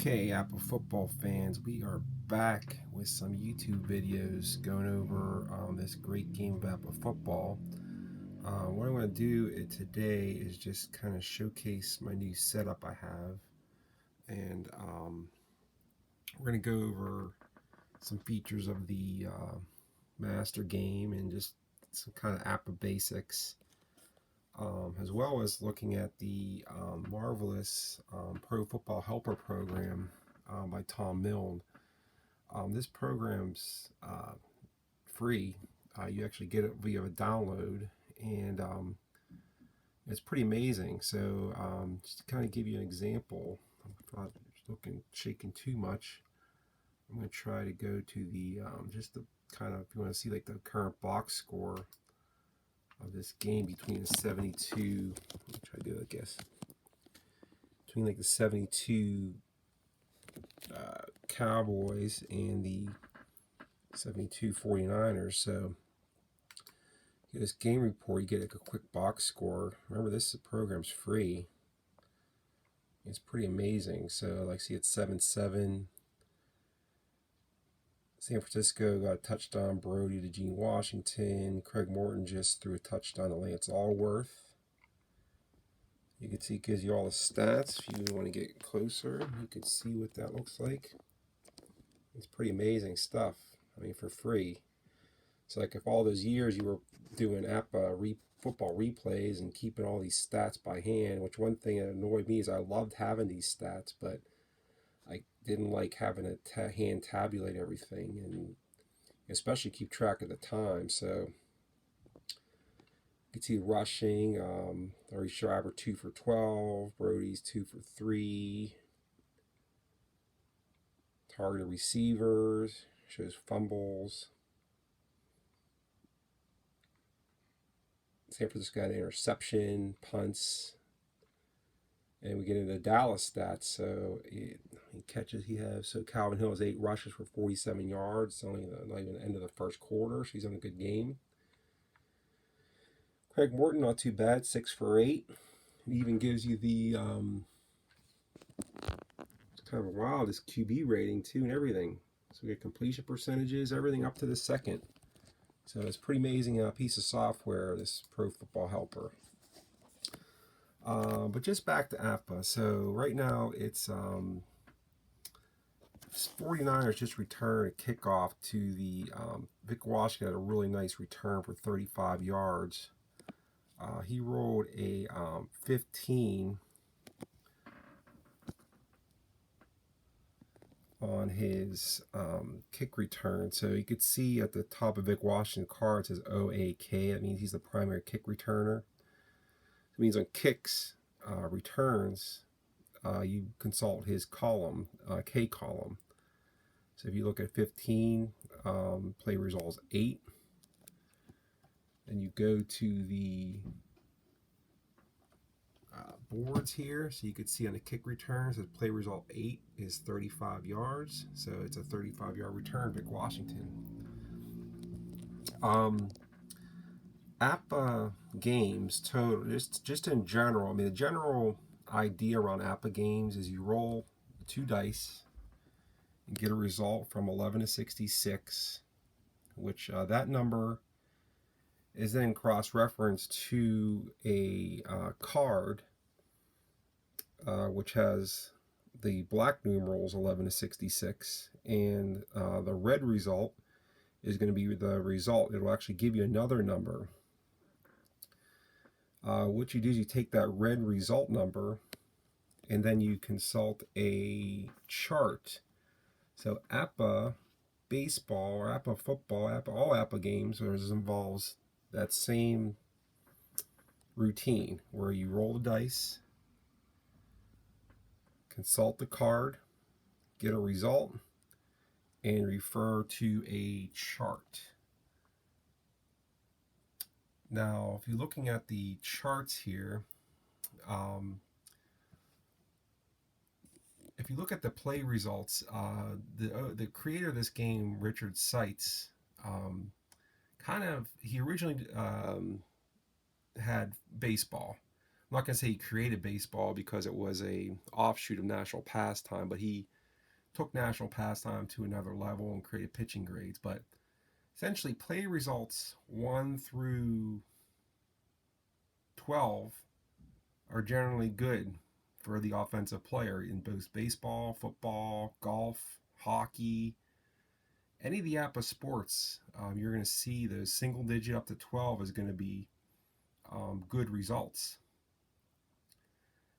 Okay, APBA football fans, we are back with some YouTube videos going over this great game of APBA football. What I want to do today is just kind of showcase my new setup I have, and we're going to go over some features of the master game and just some kind of APBA basics, as well as looking at the marvelous Pro Football Helper program by Tom Milne. This program's free. You actually get it via a download, and it's pretty amazing. So just to kind of give you an example, I'm not looking shaking too much. I'm going to try to go to the just the kind of, if you want to see like the current box score of this game between the 72. Let me try to do it, I guess. Between like the 72 Cowboys and the 72 49ers. So you get this game report, you get like a quick box score. Remember, this program's free. It's pretty amazing. So like, see, it's 7-7. San Francisco got a touchdown, Brody to Gene Washington. Craig Morton just threw a touchdown to Lance Allworth. You can see it gives you all the stats. If you want to get closer, you can see what that looks like. It's pretty amazing stuff. I mean, for free. So like, if all those years you were doing APBA football replays and keeping all these stats by hand, which one thing that annoyed me is I loved having these stats, but I didn't like having to hand tabulate everything and especially keep track of the time. So you can see rushing, Larry Schreiber 2 for 12, Brody's 2 for 3. Targeted receivers, shows fumbles. San Francisco got an interception, punts. And we get into Dallas stats. So he catches he has. So Calvin Hill has 8 rushes for 47 yards. It's only not even the end of the first quarter. So he's having a good game. Craig Morton, not too bad, 6 for 8. It even gives you the it's kind of wild, this QB rating too and everything. So we get completion percentages, everything up to the second. So it's a pretty amazing piece of software, this Pro Football Helper. But just back to APBA. So right now it's 49ers just returned a kickoff to the Vic Washington had a really nice return for 35 yards. He rolled a 15 on his kick return. So you could see at the top of Vic Washington's card it says OAK. That means he's the primary kick returner. It means on kicks, returns, you consult his column, K column. So if you look at 15, play results 8. And you go to the boards here, so you can see on the kick returns that play result 8 is 35 yards. So it's a 35-yard return, Vic Washington. APBA games total, just in general, I mean, the general idea around APBA games is you roll 2 dice and get a result from 11 to 66, which that number is then cross-referenced to a card which has the black numerals 11 to 66, and the red result is going to be the result. It'll actually give you another number. What you do is you take that red result number and then you consult a chart. So APBA baseball or APBA football, all APBA games involves that same routine where you roll the dice, consult the card, get a result, and refer to a chart. Now, if you're looking at the charts here, if you look at the play results, the creator of this game, Richard Seitz, he originally had baseball, I'm not going to say he created baseball because it was a offshoot of national pastime, but he took national pastime to another level and created pitching grades. But essentially, play results 1 through 12 are generally good for the offensive player in both baseball, football, golf, hockey, any of the APBA sports. You're going to see those single digit up to 12 is going to be good results.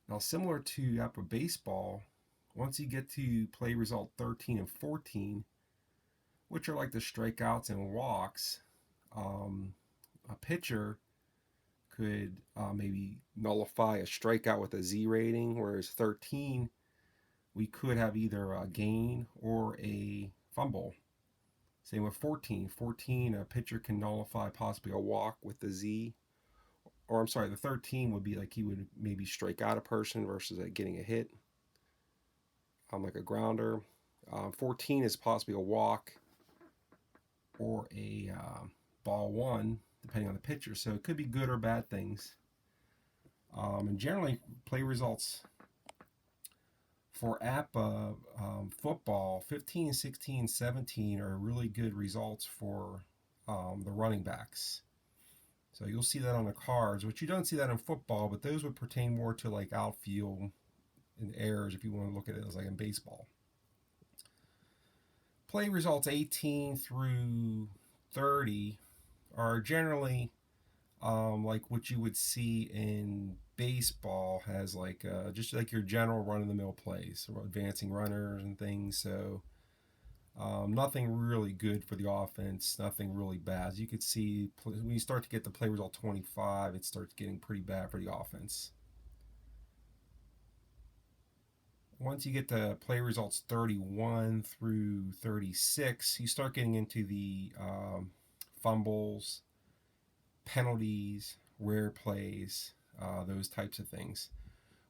Now, similar to APBA baseball, once you get to play result 13 and 14, which are like the strikeouts and walks, a pitcher could maybe nullify a strikeout with a Z rating, whereas 13, we could have either a gain or a fumble. Same with 14. 14, a pitcher can nullify possibly a walk with the Z. Or I'm sorry, the 13 would be like he would maybe strike out a person versus getting a hit, like a grounder. 14 is possibly a walk or a ball one, depending on the pitcher. So it could be good or bad things. And generally, play results for APBA football, 15, 16, 17 are really good results for the running backs. So you'll see that on the cards, which you don't see that in football, but those would pertain more to like outfield and errors if you want to look at it as like in baseball. Play results 18 through 30 are generally like what you would see in baseball, has like just like your general run-of-the-mill plays, or advancing runners and things. So nothing really good for the offense, nothing really bad. As you could see, when you start to get the play result 25, it starts getting pretty bad for the offense. Once you get the play results 31 through 36, you start getting into the fumbles, penalties, rare plays, those types of things.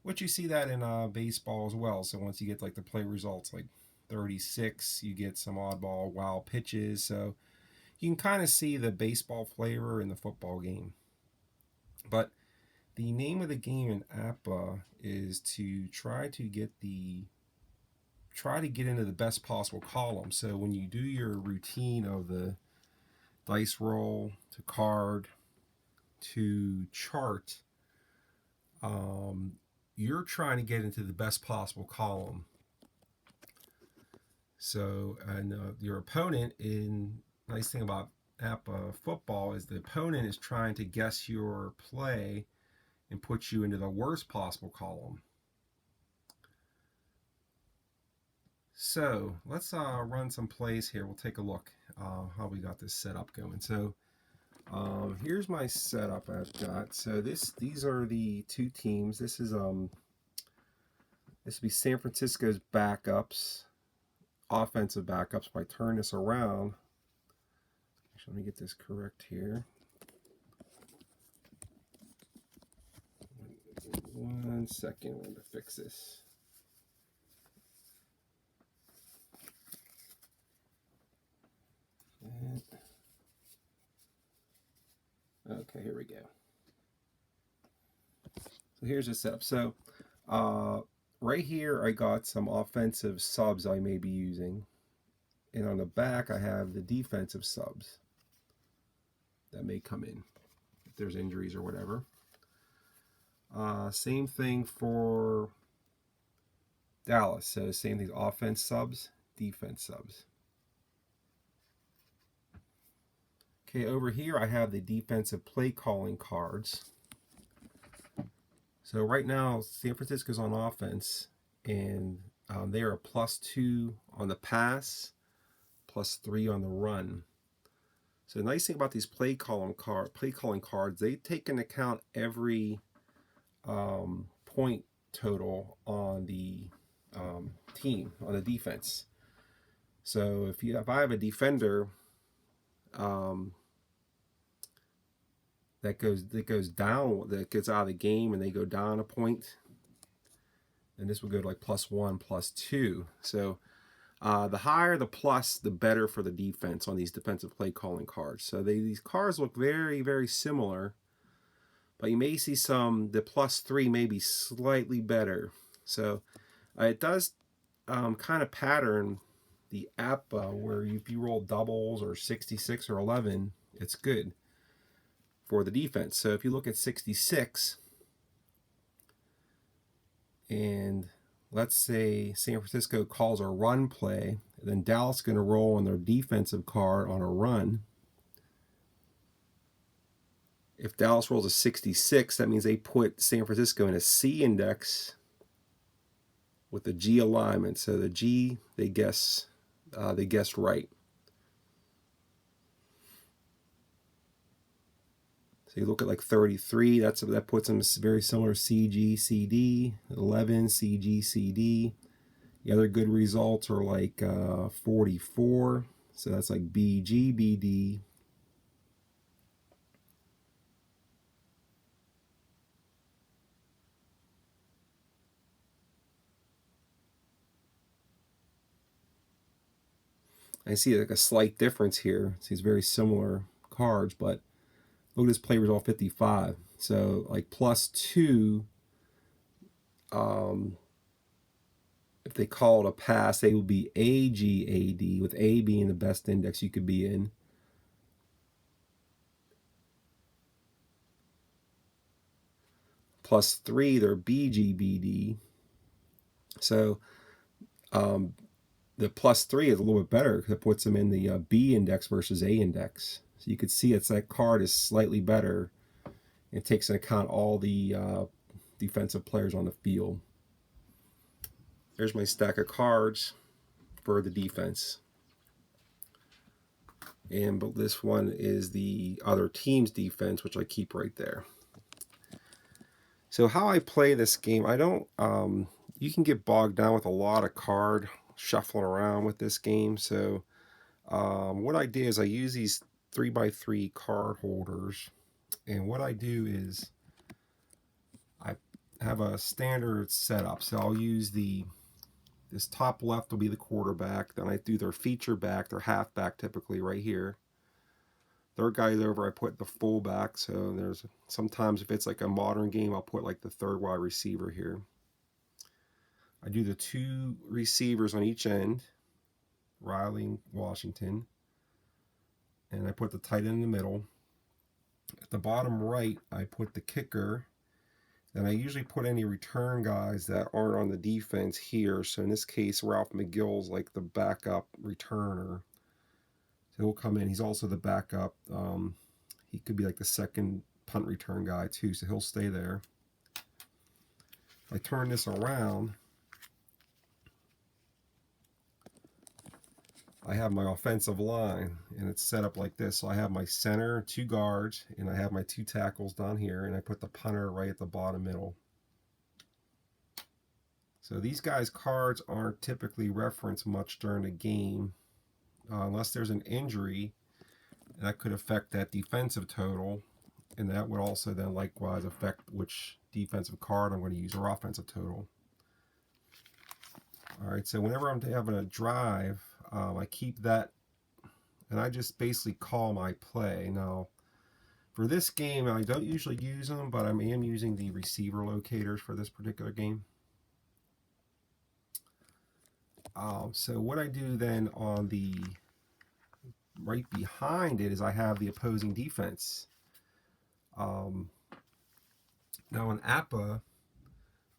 Which you see that in baseball as well. So once you get like the play results like 36, you get some oddball, wild pitches. So you can kind of see the baseball flavor in the football game. But the name of the game in APBA is to try to get into the best possible column. So when you do your routine of the dice roll to card to chart, you're trying to get into the best possible column. So, and your opponent, nice thing about APBA football is the opponent is trying to guess your play and put you into the worst possible column. So let's run some plays here. We'll take a look how we got this setup going. So here's my setup I've got. So these are the two teams. This will be San Francisco's backups, offensive backups. If I turn this around, actually, let me get this correct here. One second, I'm going to fix this. Okay, here we go. So here's the setup. So right here, I got some offensive subs I may be using. And on the back, I have the defensive subs that may come in if there's injuries or whatever. Same thing for Dallas. So same thing, offense subs, defense subs. Okay, over here I have the defensive play calling cards. So right now, San Francisco's on offense, and they are a +2 on the pass, +3 on the run. So the nice thing about these play calling cards, they take into account every point total on the team, on the defense. So if I have a defender that goes down, that gets out of the game, and they go down a point, and this would go to like +1, +2. So the higher the plus, the better for the defense on these defensive play calling cards. So these cards look very, very similar, but you may see the +3 may be slightly better. So it does kind of pattern the APBA, where if you roll doubles or 66 or 11, it's good for the defense. So if you look at 66, and let's say San Francisco calls a run play, then Dallas is going to roll on their defensive card on a run. If Dallas rolls a 66, that means they put San Francisco in a C index with the G alignment. So the G, they guessed right. So you look at like 33, that puts them very similar, CG, CD, 11, CG, CD. The other good results are like 44, so that's like BG, BD. I see like a slight difference here. See, it's very similar cards, but look at this play result 55. So like +2, if they call it a pass, they would be AGAD, with A being the best index you could be in. +3, they're BGBD. So the +3 is a little bit better because it puts them in the B index versus A index. So you could see that card is slightly better. It takes into account all the defensive players on the field. There's my stack of cards for the defense. But this one is the other team's defense, which I keep right there. So how I play this game, I don't, you can get bogged down with a lot of card shuffling around with this game. So what I do is I use these 3x3 card holders. And what I do is I have a standard setup. So I'll use this top left will be the quarterback. Then I do their feature back, their halfback typically right here. Third guy over, I put the fullback. So there's sometimes if it's like a modern game, I'll put like the third wide receiver here. I do the 2 receivers on each end, Riley, Washington, and I put the tight end in the middle. At the bottom right, I put the kicker. And I usually put any return guys that aren't on the defense here. So in this case, Ralph McGill's like the backup returner. So he'll come in. He's also the backup. He could be like the second punt return guy too. So he'll stay there. If I turn this around, I have my offensive line, and it's set up like this. So I have my center, 2 guards, and I have my 2 tackles down here, and I put the punter right at the bottom middle. So these guys' cards aren't typically referenced much during the game, unless there's an injury, and that could affect that defensive total, and that would also then likewise affect which defensive card I'm going to use, or offensive total. All right, so whenever I'm having a drive, I keep that, and I just basically call my play. Now, for this game, I don't usually use them, but I am using the receiver locators for this particular game. So what I do then on the right behind it is I have the opposing defense. Now in APBA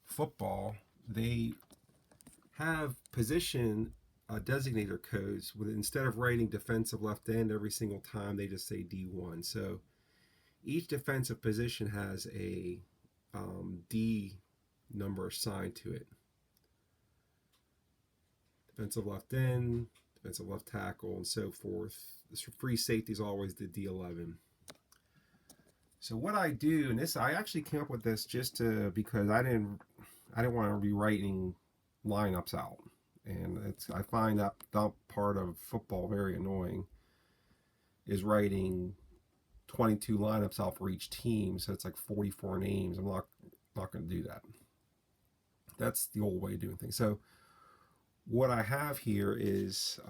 Football, they have position designator codes. Instead of writing defensive left end every single time, they just say D1. So each defensive position has a D number assigned to it. Defensive left end, defensive left tackle, and so forth. This free safety is always the D11. So what I do, and this I actually came up with this just because I didn't want to be writing lineups out, and I find that part of football very annoying. Is writing 22 lineups out for each team, so it's like 44 names. I'm not going to do that. That's the old way of doing things. So what I have here is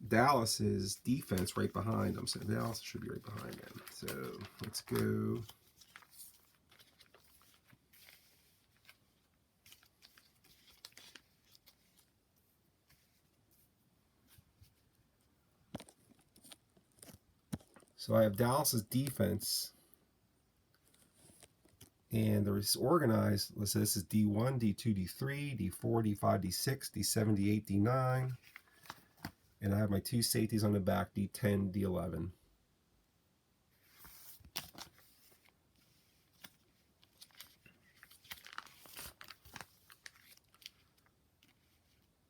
Dallas's defense right behind them. So Dallas should be right behind them. So let's go. So I have Dallas's defense, and they're organized. Let's say this is D1, D2, D3, D4, D5, D6, D7, D8, D9. And I have my two safeties on the back, D10, D11.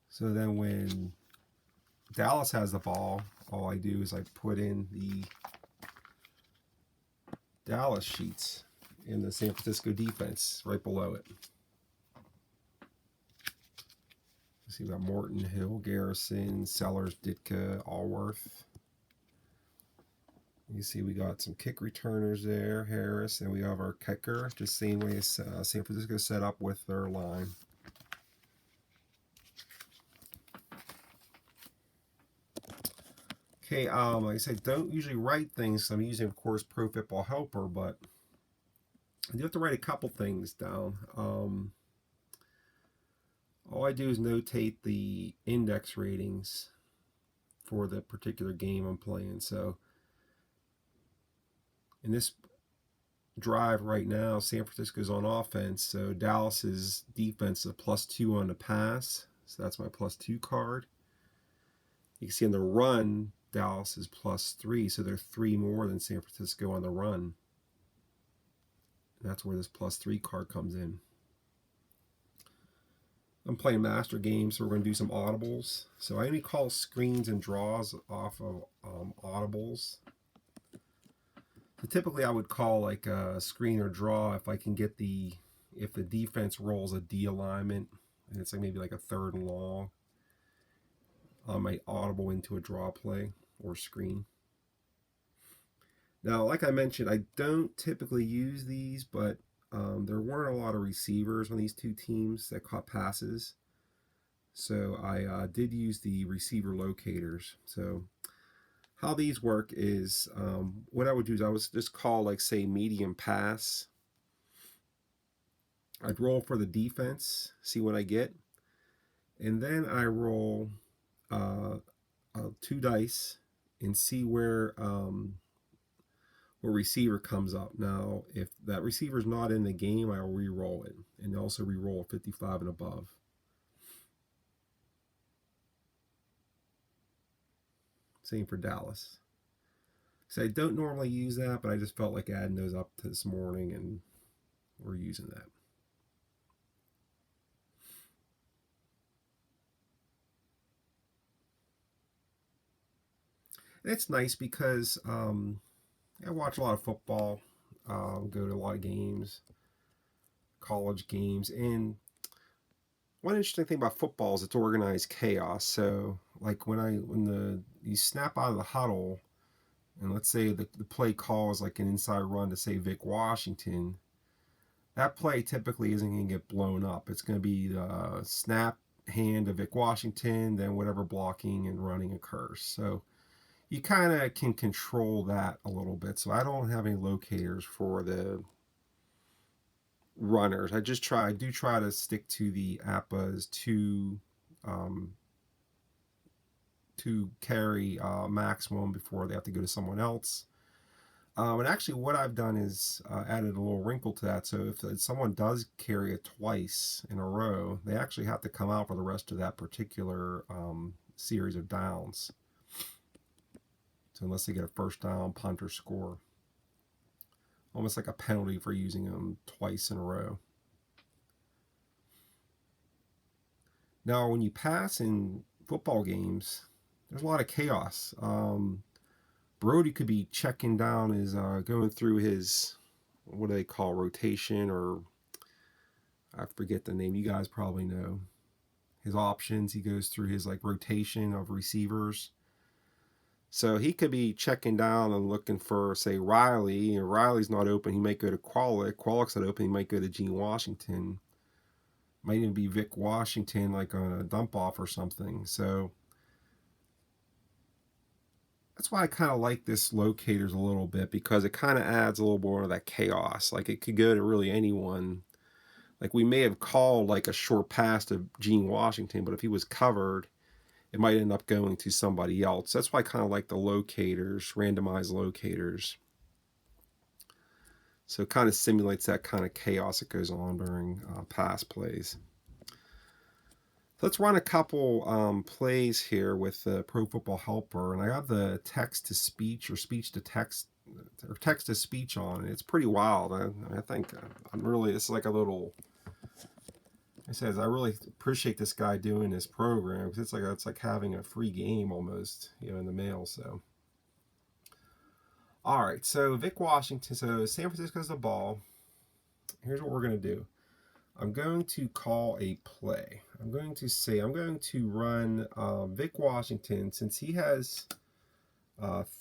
So then when Dallas has the ball, all I do is I put in the Dallas sheets in the San Francisco defense right below it. See, we got Morton, Hill, Garrison, Sellers, Ditka, Allworth. You see we got some kick returners there, Harris, and we have our kicker, just same way as San Francisco set up with their line. Okay, like I said, don't usually write things. I'm using, of course, Pro Football Helper, but I do have to write a couple things down. All I do is notate the index ratings for the particular game I'm playing. So in this drive right now, San Francisco's on offense, so Dallas's defense is a +2 on the pass. So that's my +2 card. You can see on the run, Dallas is +3, so they're 3 more than San Francisco on the run. And that's where this +3 card comes in. I'm playing master games, so we're going to do some audibles. So I only call screens and draws off of audibles. So typically I would call like a screen or draw if I can get if the defense rolls a D alignment and it's like maybe like a 3rd and long. I might audible into a draw play or screen. Now, like I mentioned, I don't typically use these, but there weren't a lot of receivers on these two teams that caught passes. So I did use the receiver locators. So how these work is what I would do is I would just call, like, say, medium pass. I'd roll for the defense, see what I get. And then I roll 2 dice and see where receiver comes up. Now, if that receiver is not in the game, I will re-roll it, and also re-roll 55 and above. Same for Dallas. So I don't normally use that, but I just felt like adding those up this morning, and we're using that. And it's nice because I watch a lot of football, go to a lot of games, college games, and one interesting thing about football is it's organized chaos. So like when you snap out of the huddle, and let's say the play call is like an inside run to, say, Vic Washington, that play typically isn't going to get blown up. It's going to be the snap hand of Vic Washington, then whatever blocking and running occurs. So you kind of can control that a little bit. So I don't have any locators for the runners. I do try to stick to the APBA's to carry maximum before they have to go to someone else. And actually what I've done is added a little wrinkle to that. So if someone does carry it twice in a row, they actually have to come out for the rest of that particular series of downs. So unless they get a first down, punt, or score. Almost like a penalty for using them twice in a row. Now, when you pass in football games, there's a lot of chaos. Brody could be checking down going through his, what do they call, rotation, or I forget the name. You guys probably know. His options, he goes through his like rotation of receivers. So he could be checking down and looking for, say, Riley, and Riley's not open. He might go to Qualic. Qualic's not open. He might go to Gene Washington. Might even be Vic Washington, like on a dump off or something. So That's why I kind of like this locators a little bit, because it kind of adds a little more of that chaos. Like, it could go to really anyone. Like, we may have called like a short pass to Gene Washington, but if he was covered, it might end up going to somebody else. That's why I kind of like the locators, randomized locators. So it kind of simulates that kind of chaos that goes on during pass plays. Let's run a couple plays here with the Pro Football Helper, and I have the text to speech or speech to text or text to speech on, and it's pretty wild. I think I'm really, it's like a little. It says I really appreciate this guy doing this program, because it's like having a free game almost, in the mail. So, all right, so Vic Washington. So San Francisco's the ball. Here's what we're gonna do. I'm going to call a play. I'm going to run Vic Washington, since he has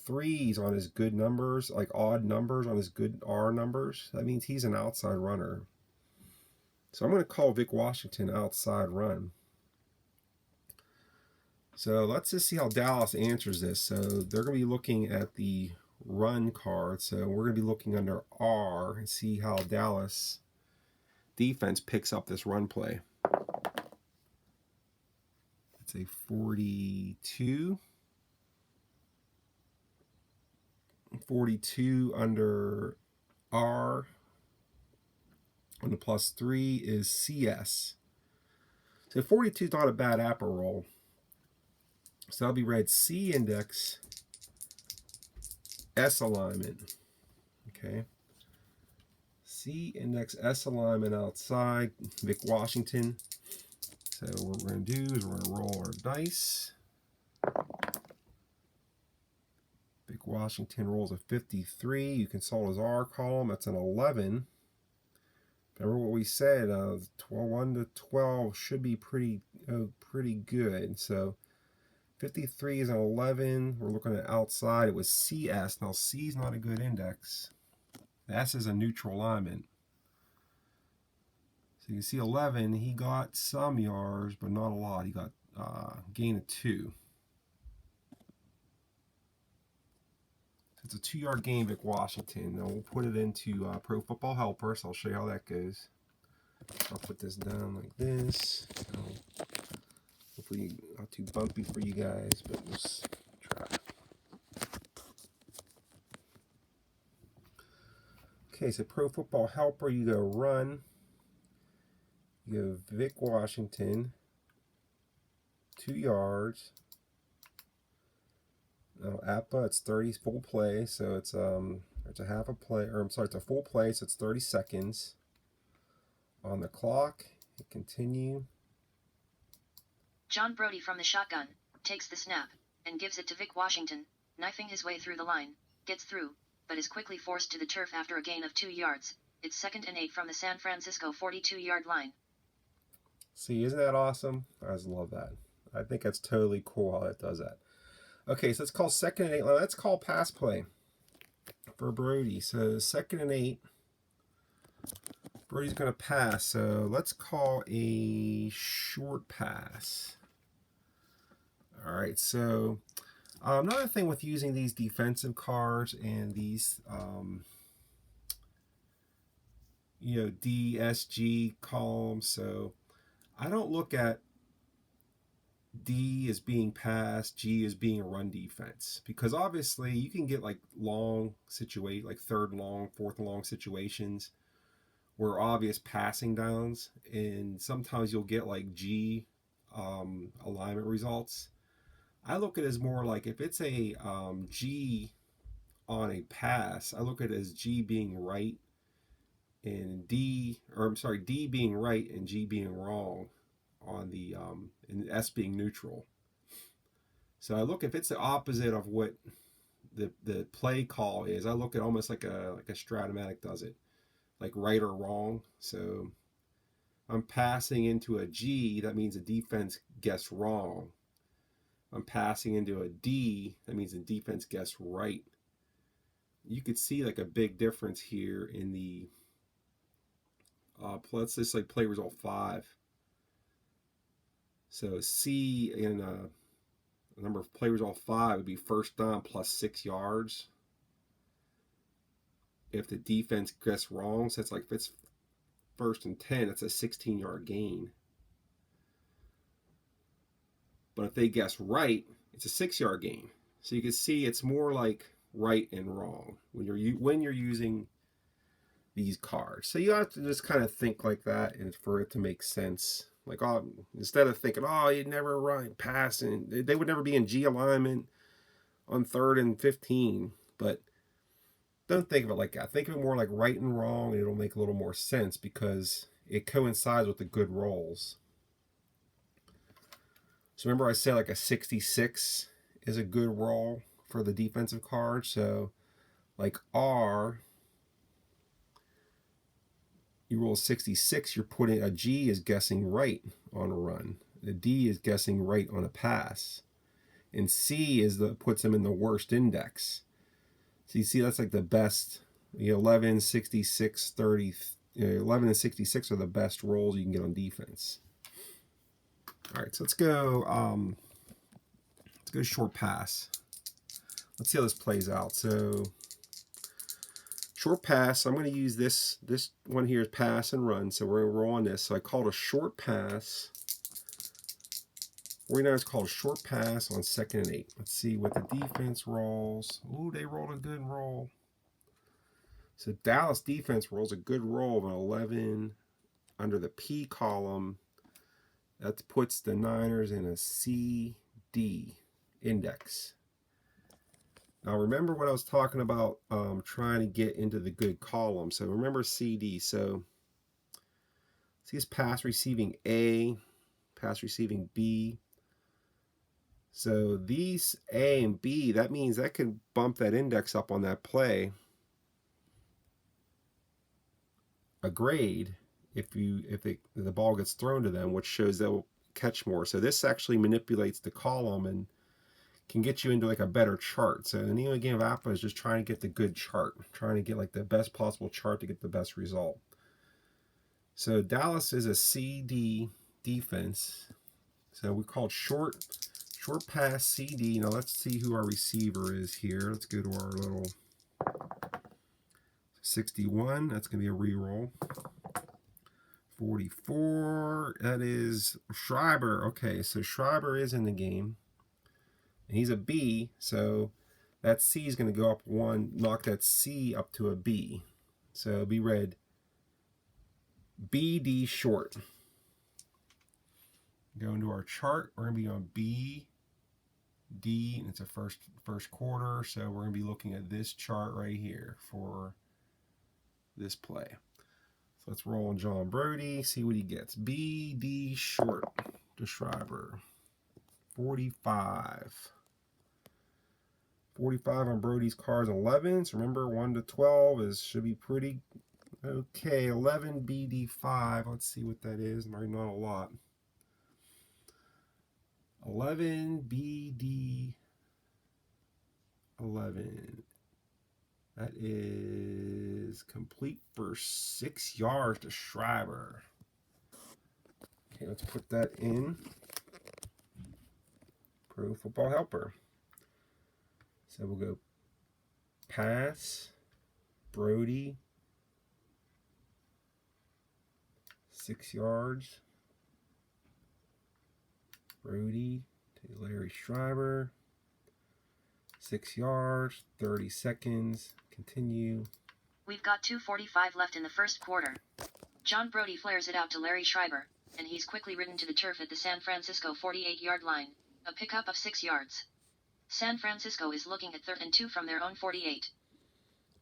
threes on his good numbers, like odd numbers on his good R numbers. That means he's an outside runner. So I'm going to call Vic Washington outside run. So let's just see how Dallas answers this. So they're going to be looking at the run card. So we're going to be looking under R and see how Dallas defense picks up this run play. It's a 42. 42 under R. On the +3 is CS. So 42 is not a bad APBA roll. So that'll be read C index, S alignment. Okay. C index, S alignment outside, Vic Washington. So what we're going to do is we're going to roll our dice. Vic Washington rolls a 53. You can solve his R column. That's an 11. Remember what we said, 1 to 12 should be pretty good. So 53 is an 11. We're looking at outside. It was CS. Now C is not a good index. S is a neutral alignment. So you can see 11, he got some yards, but not a lot. He got gain of 2. It's a 2-yard gain, Vic Washington. Now we'll put it into Pro Football Helper, so I'll show you how that goes. I'll put this down like this. Hopefully not too bumpy for you guys, but let's try. Okay, so Pro Football Helper, you go run. You go Vic Washington, 2 yards. Now APBA, it's 30 full play, so it's a half a play, or I'm sorry, it's a full play, so it's 30 seconds. On the clock, hit continue. John Brody from the shotgun takes the snap and gives it to Vic Washington, knifing his way through the line, gets through, but is quickly forced to the turf after a gain of 2 yards. It's 2nd and 8 from the San Francisco 42-yard line. See, isn't that awesome? I just love that. I think that's totally cool how it does that. Okay, so let's call 2nd and 8. Let's call pass play for Brody. So 2nd and 8. Brody's going to pass. So let's call a short pass. All right, so another thing with using these defensive cards and these, DSG columns. So I don't look at D as being pass, G as being a run defense, because obviously you can get like long situation, like 3rd and long, 4th and long situations where obvious passing downs, and sometimes you'll get like G alignment results. I look at it as more like if it's a G on a pass, I look at it as G being right and D being right and G being wrong on the and S being neutral. So I look, if it's the opposite of what the play call is, I look at almost like a Stratomatic does it, like right or wrong. So I'm passing into a G, that means the defense guessed wrong. I'm passing into a D, that means the defense guessed right. You could see like a big difference here in the let's just like play result 5. So C in the number of players off 5 would be first down plus 6 yards. If the defense gets wrong, so it's like if it's first and 10, it's a 16-yard gain. But if they guess right, it's a 6-yard gain. So you can see it's more like right and wrong when you're using these cards. So you have to just kind of think like that, and for it to make sense. Like, oh, instead of thinking, oh, you'd never run passing, they would never be in G alignment on 3rd and 15. But don't think of it like that. Think of it more like right and wrong, and it'll make a little more sense because it coincides with the good rolls. So remember I said like a 66 is a good roll for the defensive card. So like R, you roll 66, you're putting a G is guessing right on a run. The D is guessing right on a pass. And C is puts them in the worst index. So you see that's like the best, 11, 66, 30, 11 and 66 are the best rolls you can get on defense. All right, so let's go short pass. Let's see how this plays out. So short pass, I'm going to use this one here is pass and run. So we're going to roll on this. So I called a short pass. 49ers called a short pass on 2nd and 8. Let's see what the defense rolls. Ooh, they rolled a good roll. So Dallas defense rolls a good roll of an 11 under the P column. That puts the Niners in a CD index. Now remember what I was talking about trying to get into the good column. So remember CD. So see this pass receiving A, pass receiving B. So these A and B, that means that could bump that index up on that play a grade if the ball gets thrown to them, which shows they'll catch more. So this actually manipulates the column and can get you into like a better chart. So the name of the game of APBA is just trying to get the good chart, trying to get like the best possible chart to get the best result. So Dallas is a CD defense. So we called short pass CD. Now let's see who our receiver is here. Let's go to our little 61. That's going to be a reroll. 44. That is Schreiber. Okay, so Schreiber is in the game. And he's a B, so that C is going to go up 1, knock that C up to a B. So it'll be read BD short. Go into our chart. We're going to be on BD, and it's a first quarter, so we're going to be looking at this chart right here for this play. So let's roll on John Brody, see what he gets. BD short to Schreiber. 45. 45 on Brody's cards, 11s. Remember, 1 to 12 should be pretty okay. 11 BD5. Let's see what that is. Maybe not a lot. 11 BD 11. That is complete for 6 yards to Schreiber. Okay, let's put that in Pro Football Helper. So we'll go pass, Brody, 6 yards. Brody to Larry Schreiber, 6 yards, 30 seconds. Continue. We've got 2:45 left in the first quarter. John Brody flares it out to Larry Schreiber, and he's quickly ridden to the turf at the San Francisco 48-yard line, a pickup of 6 yards. San Francisco is looking at 3rd and 2 from their own 48.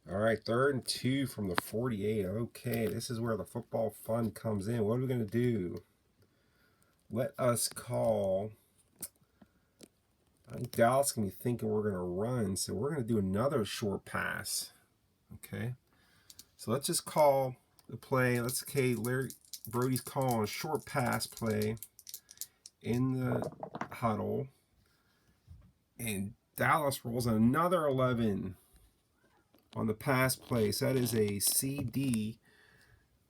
All right, 3rd and 2 from the 48. Okay, this is where the football fun comes in. What are we going to do? Let us call. I think Dallas can be thinking we're going to run, so we're going to do another short pass. Okay, so let's just call the play. Larry Brody's calling a short pass play in the huddle. And Dallas rolls another 11 on the pass play. So that is a CD,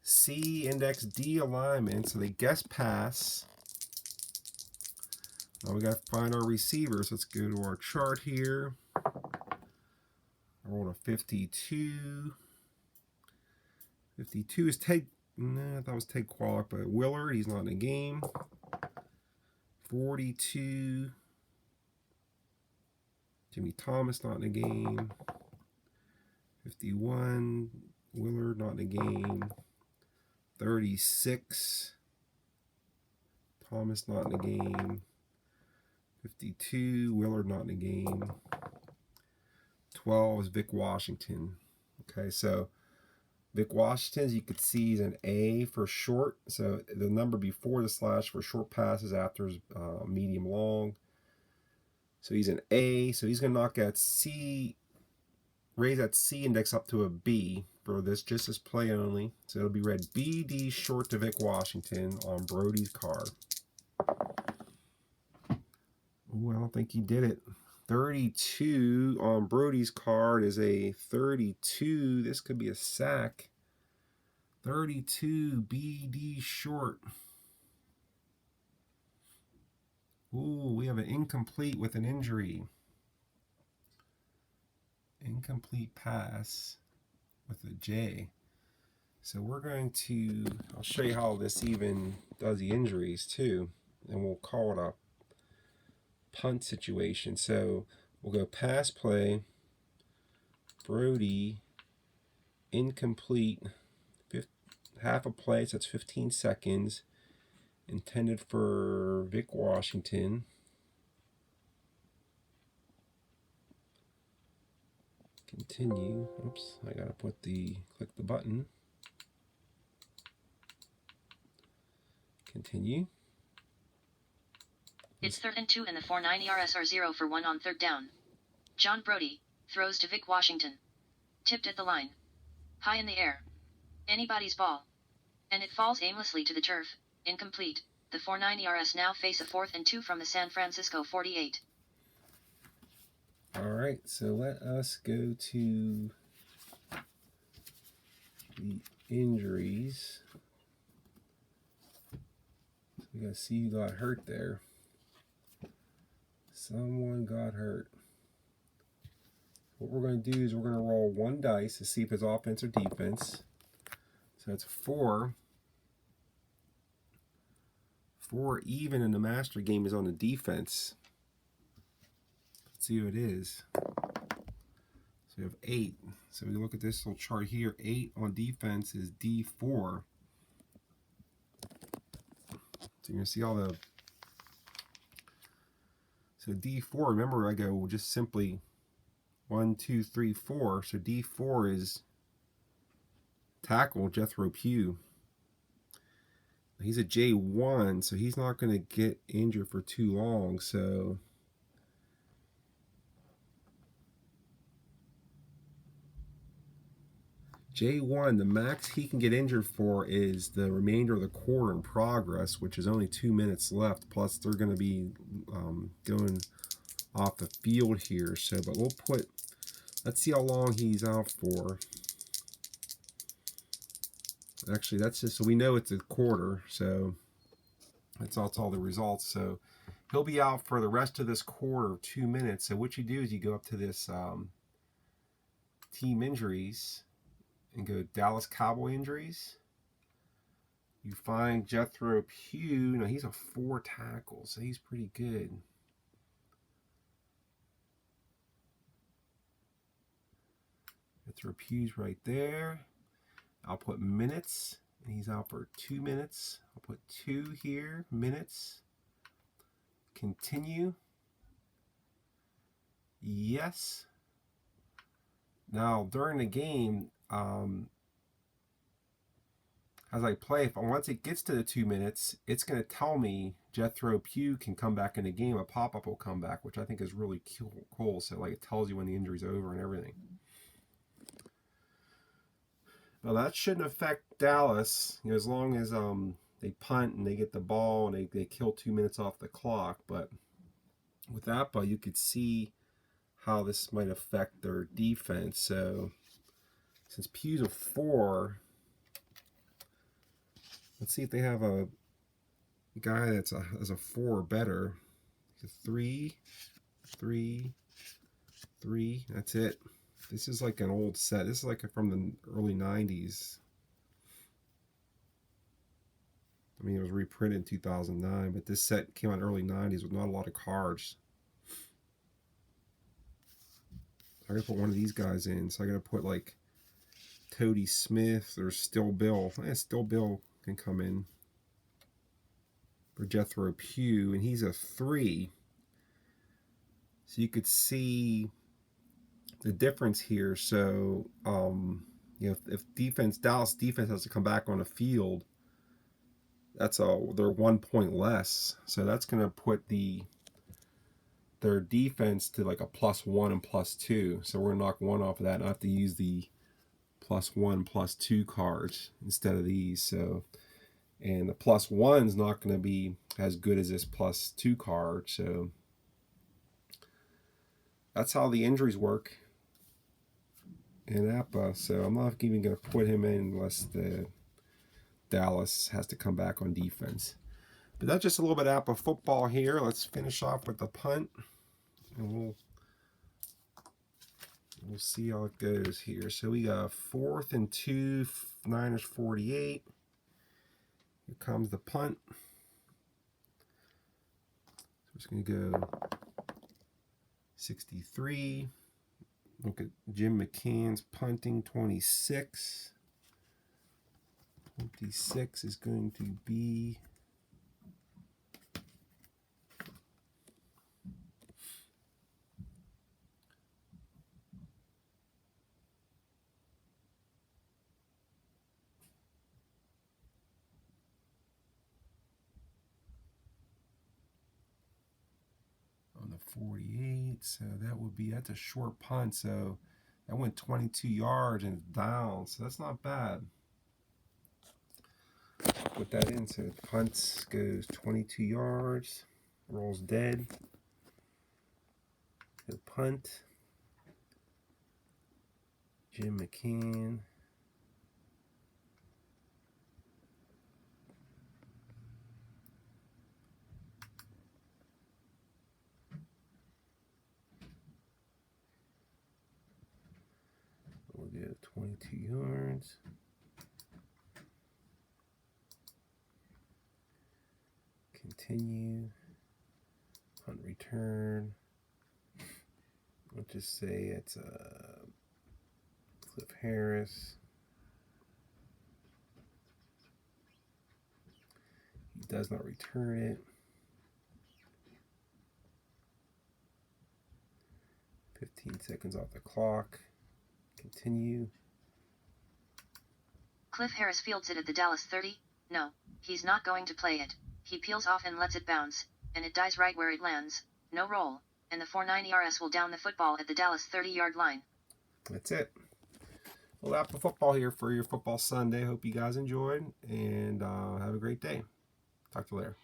C index D alignment. So they guess pass Now we got to find our receivers. Let's go to our chart here. I rolled a 52. 52 is Ted. No, that was Ted Quallock, but Willard, he's not in the game. 42. Jimmy Thomas, not in the game. 51. Willard, not in the game. 36. Thomas, not in the game. 52. Willard, not in the game. 12 is Vic Washington. Okay, so Vic Washington, as you could see, is an A for short. So the number before the slash for short passes, after is medium long. So he's an A. So he's going to knock that C, raise that C index up to a B for this, just this play only. So it'll be read BD short to Vic Washington on Brody's card. Ooh, I don't think he did it. 32 on Brody's card is a 32. This could be a sack. 32 BD short. Ooh, we have an incomplete with an injury. Incomplete pass with a J. So we're going to, I'll show you how this even does the injuries too. And we'll call it a punt situation. So we'll go pass play, Brody, incomplete, half a play, so that's 15 seconds, intended for Vic Washington. Continue. Oops, I gotta click the button. Continue. It's 3rd and 2 and the 4-9 ERS are 0 for 1 on 3rd down. John Brody throws to Vic Washington. Tipped at the line. High in the air. Anybody's ball. And it falls aimlessly to the turf. Incomplete. The 4-9 ERS now face a 4th and 2 from the San Francisco 48. All right, so let us go to the injuries. So we gotta see who got hurt there. Someone got hurt. What we're going to do is we're going to roll one dice to see if it's offense or defense. So it's 4. 4 even in the master game is on the defense. Let's see who it is. So we have 8. So we look at this little chart here. 8 on defense is D4. So you're going to see all the... So D4, remember I go just simply 1, 2, 3, 4. So D4 is tackle Jethro Pugh. He's a J1, so he's not going to get injured for too long. So J1, the max he can get injured for is the remainder of the quarter in progress, which is only 2 minutes left. Plus, they're going to be going off the field here. So, but we'll put, let's see how long he's out for. Actually, that's just so we know it's a quarter. So that's all the results. So he'll be out for the rest of this quarter, 2 minutes. So what you do is you go up to this team injuries and go Dallas Cowboy injuries. You find Jethro Pugh. No, he's a 4 tackle, so he's pretty good. Jethro Pugh's right there. I'll put minutes, and he's out for 2 minutes. I'll put 2 here, minutes. Continue. Yes. Now, during the game, as I play, once it gets to the 2 minutes, it's going to tell me Jethro Pugh can come back in the game. A pop-up will come back, which I think is really cool. So, like, it tells you when the injury's over and everything. Well, that shouldn't affect Dallas, as long as they punt and they get the ball and they kill 2 minutes off the clock. But with APBA, you could see how this might affect their defense. So since Pugh's a 4, let's see if they have a guy that's a 4 or better. 3, 3, 3. That's it. This is like an old set. This is like from the early 90s. I mean, it was reprinted in 2009, but this set came out in the early 90s with not a lot of cards. I gotta put one of these guys in. So I gotta put like Cody Smith or Still Bill. Still Bill can come in. Or Jethro Pugh, and he's a 3. So you could see the difference here. So, if Dallas defense has to come back on the field, they're 1 point less. So that's going to put their defense to like a +1 and +2. So we're going to knock one off of that and I have to use the +1, +2 cards instead of these. So, and the +1 is not going to be as good as this +2 card. So that's how the injuries work in APBA. So I'm not even going to put him in unless the Dallas has to come back on defense. But that's just a little bit of APBA football here. Let's finish off with the punt, and we'll see how it goes here. So we got 4th and 2, Niners 48. Here comes the punt. So it's going to go 63. Look at Jim McCann's punting, 26. 26 is going to be on the 48. So that's a short punt. So that went 22 yards and it's down. So that's not bad. Put that in. So punt goes 22 yards, rolls dead. The punt. Jim McCann. We'll get 22 yards. Continue. Punt return. I'll just say it's Cliff Harris. He does not return it. 15 seconds off the clock. Continue. Cliff Harris fields it at the Dallas 30. No, he's not going to play it. He peels off and lets it bounce, and it dies right where it lands. No roll, and the 4-9 ERS will down the football at the Dallas 30-yard line. That's it. Well, APBA football here for your Football Sunday. Hope you guys enjoyed, and have a great day. Talk to you later.